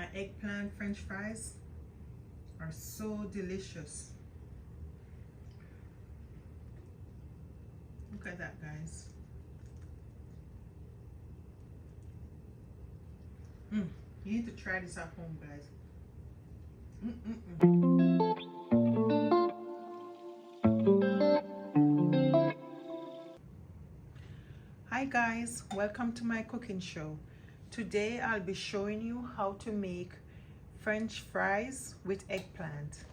My eggplant French fries are so delicious. Look at that, guys. You need to try this at home, guys. Hi guys, welcome to my cooking show. Today I'll be showing you how to make French fries with eggplant.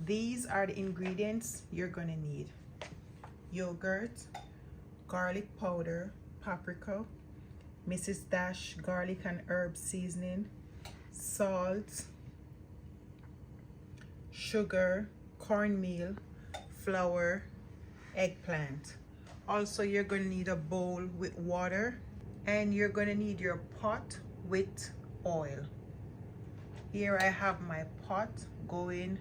These are the ingredients you're gonna need: yogurt, garlic powder, paprika, Mrs. Dash garlic and herb seasoning, salt, sugar, cornmeal, flour, eggplant. Also, you're going to need a bowl with water, and you're going to need your pot with oil. Here I have my pot going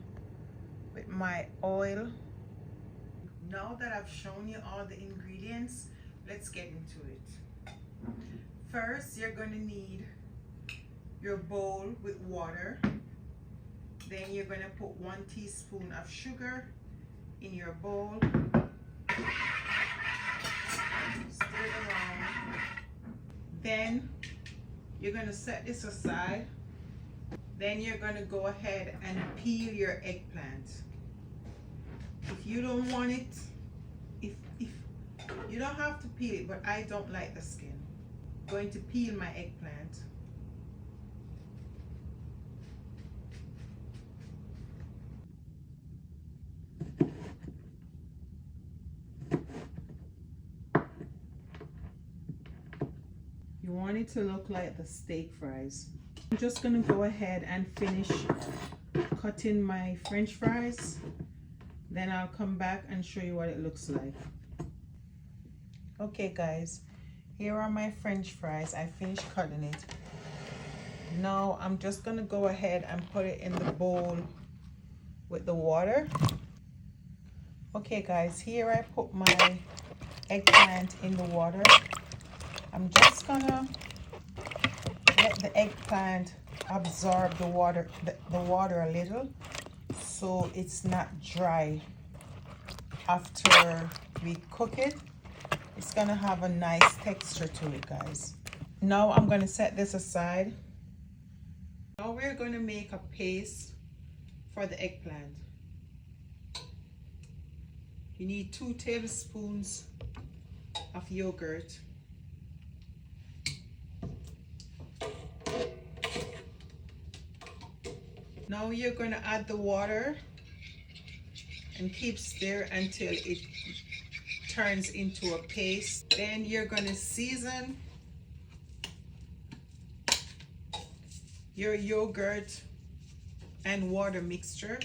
with my oil. Now that I've shown you all the ingredients, let's get into it. First, you're going to need your bowl with water. Then you're going to put 1 teaspoon of sugar in your bowl. Stir it around. Then you're going to set this aside. Then you're going to go ahead and peel your eggplant. If you don't want it, if you don't have to peel it, but I don't like the skin. I'm going to peel my eggplant. You want it to look like the steak fries. I'm just gonna go ahead and finish cutting my French fries. Then I'll come back and show you what it looks like. Okay guys, here are my French fries. I finished cutting it. Now I'm just gonna go ahead and put it in the bowl with the water. Okay guys, here I put my eggplant in the water. I'm just gonna let the eggplant absorb the water a little, so it's not dry. After we cook it, it's gonna have a nice texture to it, guys. Now I'm gonna set this aside. Now we're gonna make a paste for the eggplant. You need 2 tablespoons of yogurt. Now you're going to add the water and keep stir until it turns into a paste. Then you're going to season your yogurt and water mixture.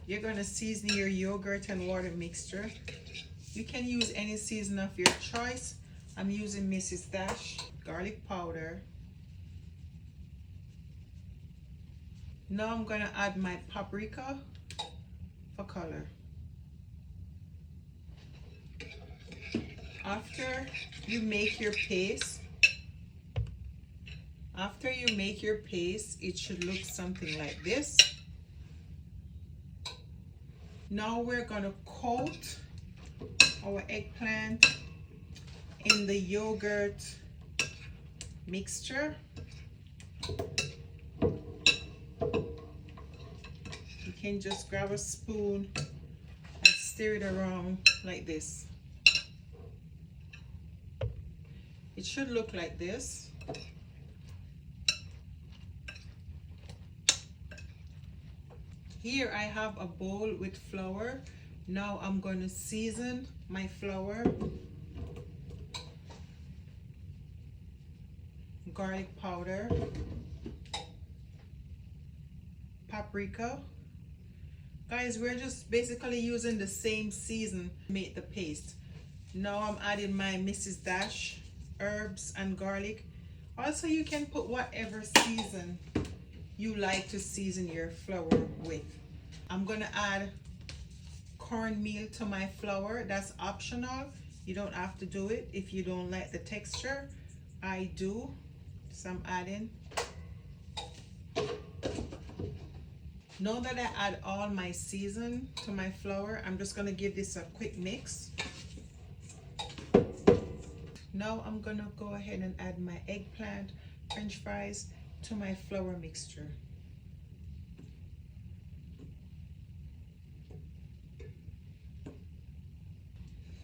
You're going to season your yogurt and water mixture. You can use any season of your choice. I'm using Mrs. Dash garlic powder. Now I'm going to add my paprika for color. After you make your paste, it should look something like this. Now we're going to coat our eggplant in the yogurt mixture. You can just grab a spoon and stir it around like this. It should look like this. Here I have a bowl with flour. Now I'm going to season my flour. Garlic powder, paprika. Guys, we're just basically using the same season to make the paste. Now I'm adding my Mrs. Dash herbs and garlic. Also, you can put whatever season you like to season your flour with. I'm gonna add cornmeal to my flour. That's optional. You don't have to do it if you don't like the texture. I do. So I'm adding. Now that I add all my season to my flour, I'm just gonna give this a quick mix. Now I'm gonna go ahead and add my eggplant, French fries to my flour mixture.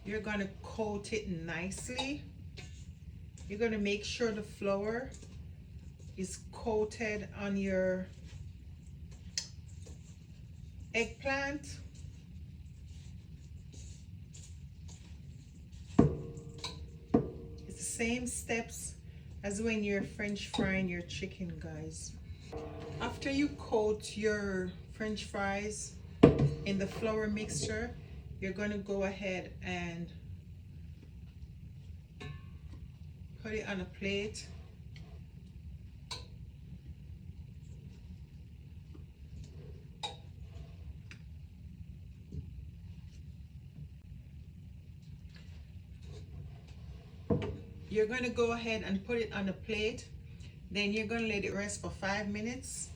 You're gonna coat it nicely. You're gonna make sure the flour is coated on your eggplant. It's the same steps as when you're French frying your chicken, guys. After you coat your French fries in the flour mixture, you're going to go ahead and put it on a plate. You're going to go ahead and put it on a plate. Then you're going to let it rest for 5 minutes,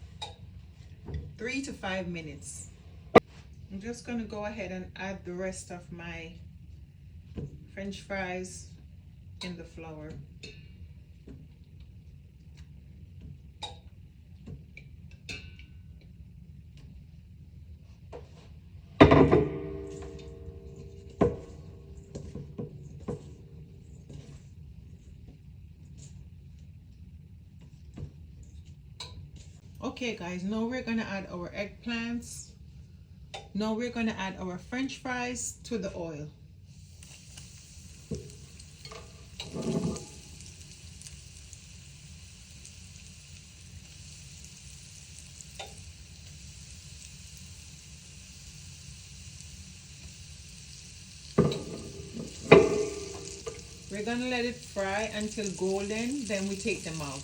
3 to 5 minutes. I'm just going to go ahead and add the rest of my French fries in the flour. Okay guys, now we're going to add our eggplants. Now we're going to add our French fries to the oil. We're going to let it fry until golden, then we take them out.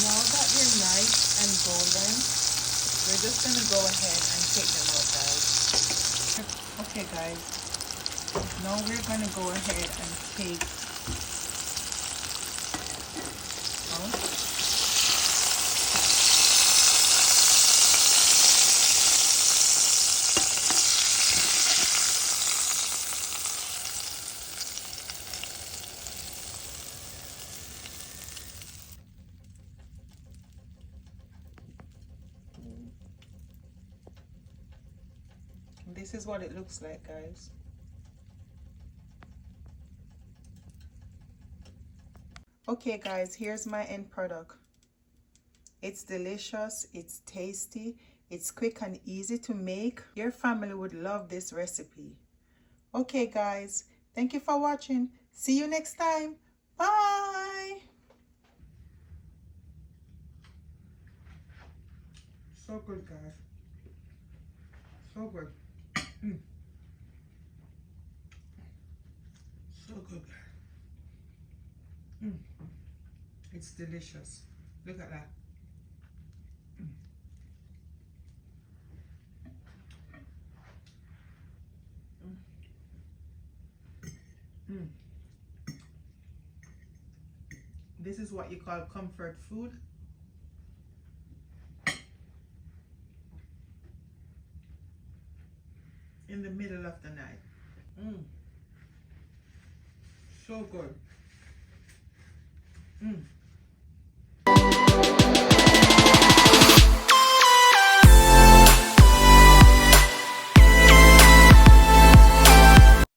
Now that they're nice and golden, we're just going to go ahead and take them out, guys. Okay guys, now we're going to go ahead and take out. This is what it looks like, guys. Okay guys, here's my end product. It's delicious, it's tasty, it's quick and easy to make. Your family would love this recipe. Okay guys, thank you for watching. See you next time. Bye. So good, guys. So good. So good, guys. It's delicious. Look at that. This is what you call comfort food. In the middle of the night. So good.